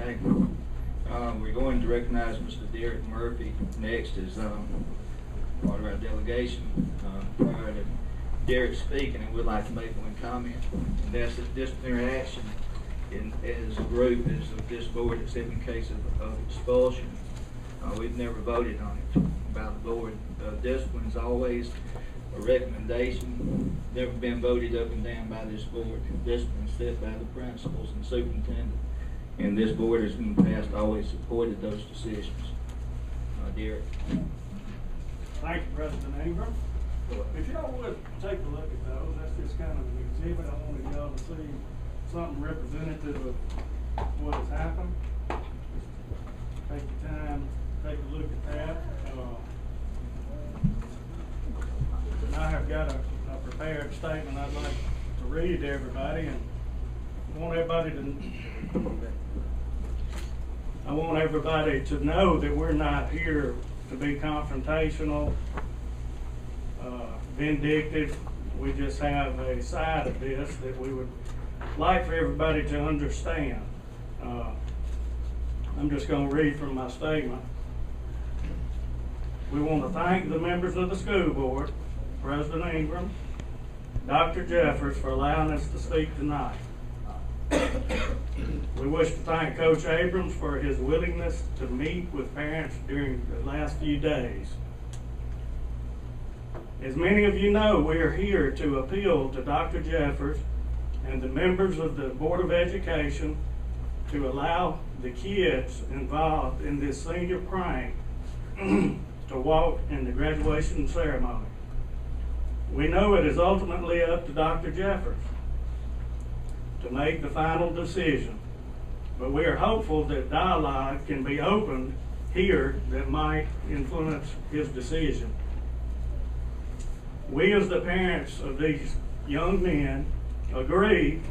Okay. We're going to recognize Mr. Derek Murphy next as part of our delegation. Prior to Derek speaking, I would like to make one comment, and that's that disciplinary action as a group is of this board, except in case of expulsion. We've never voted on it by the board. Discipline is always a recommendation, never been voted up and down by this board. Discipline is set by the principals and superintendent, and this board has in the past always supported those decisions. Derek. Thank you, President Ingram. If y'all would take a look at those, that's just kind of an exhibit. I wanted y'all to see something representative of what has happened. Take the time, take a look at that. And I have got a prepared statement I'd like to read to everybody, and I want everybody to know that we're not here to be confrontational, vindictive. We just have a side of this that we would like for everybody to understand. I'm just going to read from my statement. We want to thank the members of the school board, President Ingram, Dr. Jeffers, for allowing us to speak tonight. We wish to thank Coach Abrams for his willingness to meet with parents during the last few days. As many of you know, we are here to appeal to Dr. Jeffers and the members of the Board of Education to allow the kids involved in this senior prank to walk in the graduation ceremony. We know it is ultimately up to Dr. Jeffers to make the final decision, but we are hopeful that dialogue can be opened here that might influence his decision. We as the parents of these young men agree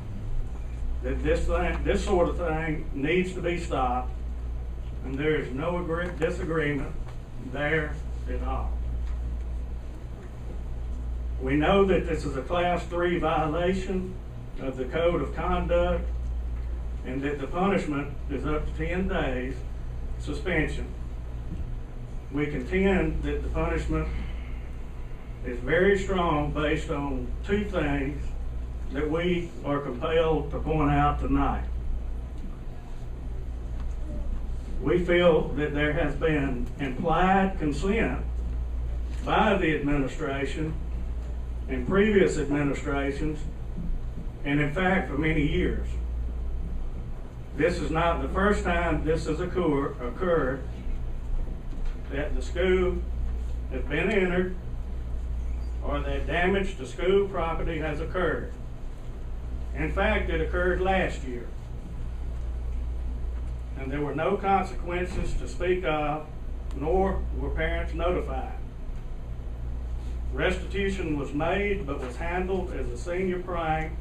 that this sort of thing needs to be stopped, and there is no disagreement there at all. We know that this is a Class 3 violation of the Code of Conduct, and that the punishment is up to 10 days suspension. We contend that the punishment is very strong based on two things that we are compelled to point out tonight. We feel that there has been implied consent by the administration and previous administrations, and in fact for many years. This is not the first time this has occurred, that the school has been entered or that damage to school property has occurred. In fact, it occurred last year, and there were no consequences to speak of, nor were parents notified. Restitution was made, but was handled as a senior prank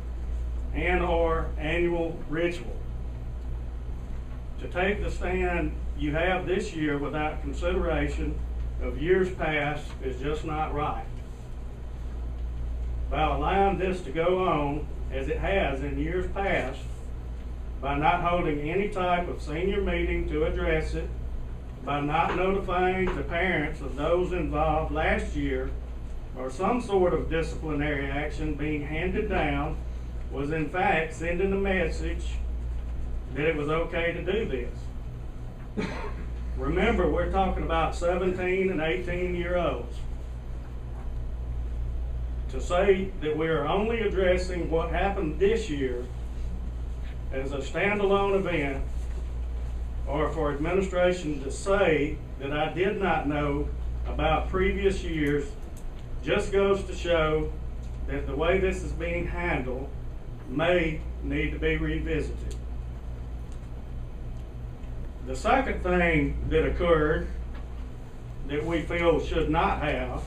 and or annual ritual. To take the stand you have this year without consideration of years past is just not right. By allowing this to go on as it has in years past, by not holding any type of senior meeting to address it, by not notifying the parents of those involved last year, or some sort of disciplinary action being handed down, was in fact sending a message that it was okay to do this. Remember, we're talking about 17 and 18-year-olds. To say that we are only addressing what happened this year as a standalone event, or for administration to say that I did not know about previous years, just goes to show that the way this is being handled may need to be revisited. The second thing that occurred that we feel should not have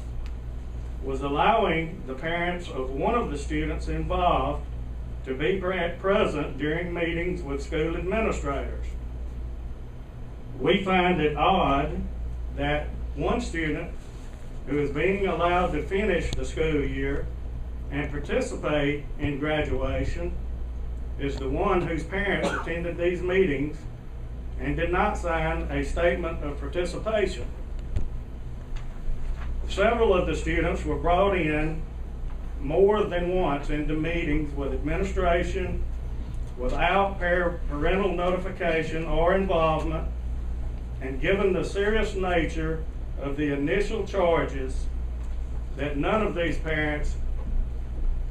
was allowing the parents of one of the students involved to be present during meetings with school administrators. We find it odd that one student who is being allowed to finish the school year and participate in graduation is the one whose parents attended these meetings and did not sign a statement of participation. Several of the students were brought in more than once into meetings with administration without parental notification or involvement, and given the serious nature of the initial charges, that none of these parents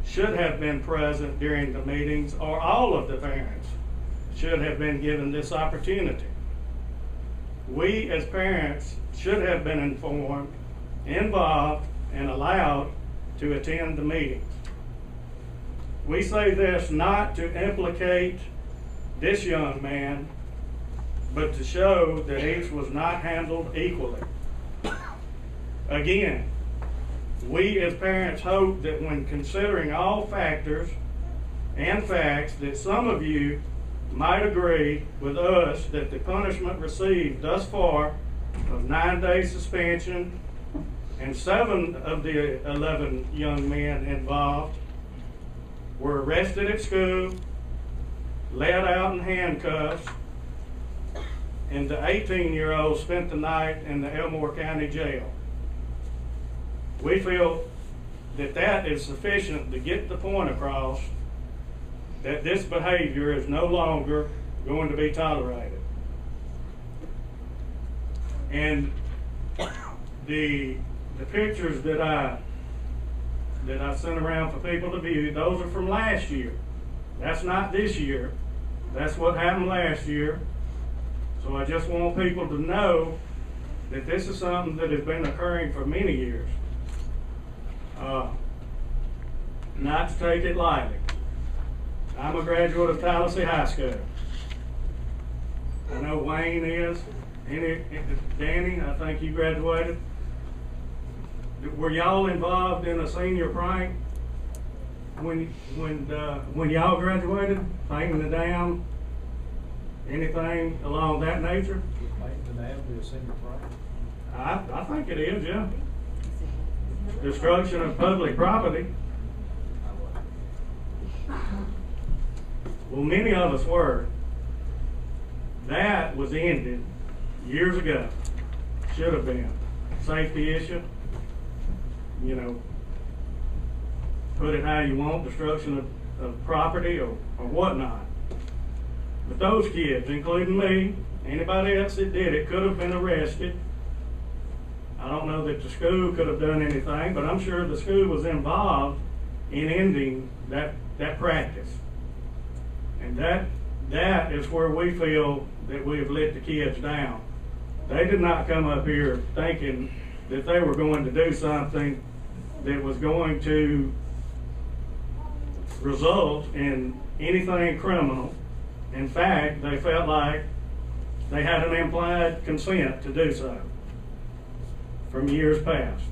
should have been present during the meetings, or all of the parents should have been given this opportunity. We as parents should have been informed, involved, and allowed to attend the meetings. We say this not to implicate this young man, but to show that each was not handled equally. Again, we as parents hope that when considering all factors and facts, that some of you might agree with us that the punishment received thus far of 9-day suspension, and 7 of the 11 young men involved were arrested at school, led out in handcuffs, and the 18-year-old spent the night in the Elmore County Jail. We feel that that is sufficient to get the point across that this behavior is no longer going to be tolerated. And the pictures that I sent around for people to view, those are from last year. That's not this year. That's what happened last year. So I just want people to know that this is something that has been occurring for many years. Not to take it lightly. I'm a graduate of Tallassee High School. I know Wayne is. Danny, I think you graduated. Were y'all involved in a senior prank when y'all graduated? Painting the dam? Anything along that nature? Painting the dam be a senior prank? I think it is, yeah. Destruction of public property. Well, many of us were. That was ended years ago. Should have been. Safety issue. You know, put it how you want, destruction of property or whatnot. But those kids, including me, anybody else that did it, could have been arrested. I don't know that the school could have done anything, but I'm sure the school was involved in ending that practice. And that is where we feel that we have let the kids down. They did not come up here thinking that they were going to do something that was going to result in anything criminal. In fact, they felt like they had an implied consent to do so from years past.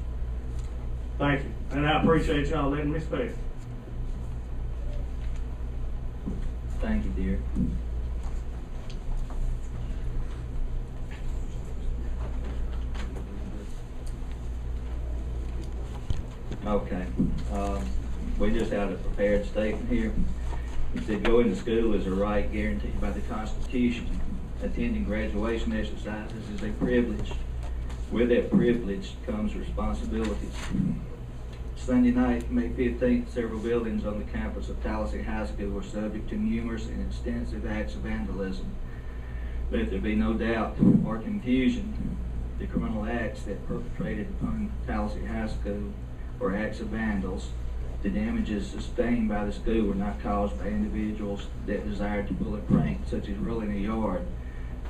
Thank you, and I appreciate y'all letting me speak. Thank you, dear. Okay, we just had a prepared statement here. It said going to school is a right guaranteed by the Constitution. Attending graduation exercises is a privilege. With that privilege comes responsibilities. Sunday night, May 15th, several buildings on the campus of Tallassee High School were subject to numerous and extensive acts of vandalism. Let there be no doubt or confusion, the criminal acts that perpetrated upon Tallassee High School were acts of vandals. The damages sustained by the school were not caused by individuals that desired to pull a prank, such as rolling a yard.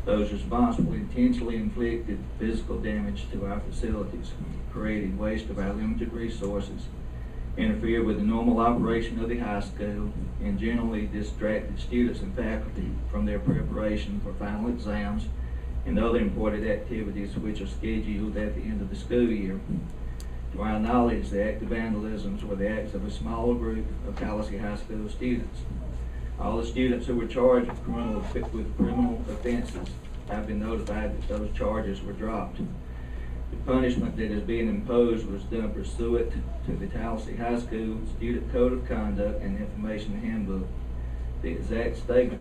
Those responsible intentionally inflicted physical damage to our facilities, created waste of our limited resources, interfered with the normal operation of the high school, and generally distracted students and faculty from their preparation for final exams and other important activities which are scheduled at the end of the school year. To our knowledge, the act of vandalisms were the acts of a small group of Tallassee High School students. All the students who were charged with criminal offenses have been notified that those charges were dropped. The punishment that is being imposed was done pursuant to the Tallassee High School Student Code of Conduct and Information Handbook. The exact statement